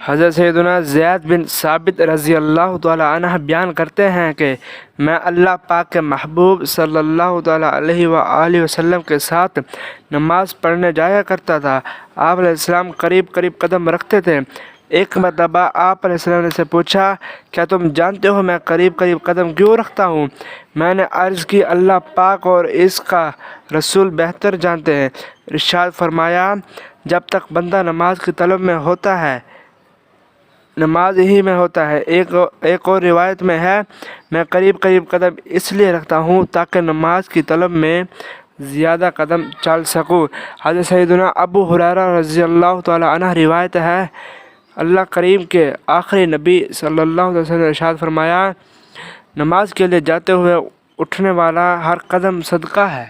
حضرت سیدنا زید بن ثابت رضی اللہ تعالیٰ عنہ بیان کرتے ہیں کہ میں اللہ پاک کے محبوب صلی اللہ تعالیٰ علیہ وآلہ وسلم کے ساتھ نماز پڑھنے جایا کرتا تھا۔ آپ علیہ السلام قریب قریب قدم رکھتے تھے۔ ایک مرتبہ آپ علیہ السلام نے سے پوچھا، کیا تم جانتے ہو میں قریب قریب قدم کیوں رکھتا ہوں؟ میں نے عرض کی، اللہ پاک اور اس کا رسول بہتر جانتے ہیں۔ ارشاد فرمایا، جب تک بندہ نماز کی طلب میں ہوتا ہے نماز ہی میں ہوتا ہے۔ ایک اور روایت میں ہے، میں قریب قریب قدم اس لیے رکھتا ہوں تاکہ نماز کی طلب میں زیادہ قدم چل سکوں۔ حضرت سیدنا ابو ہریرہ رضی اللہ تعالیٰ عنہ روایت ہے، اللہ کریم کے آخری نبی صلی اللہ علیہ وسلم نے ارشاد فرمایا، نماز کے لیے جاتے ہوئے اٹھنے والا ہر قدم صدقہ ہے۔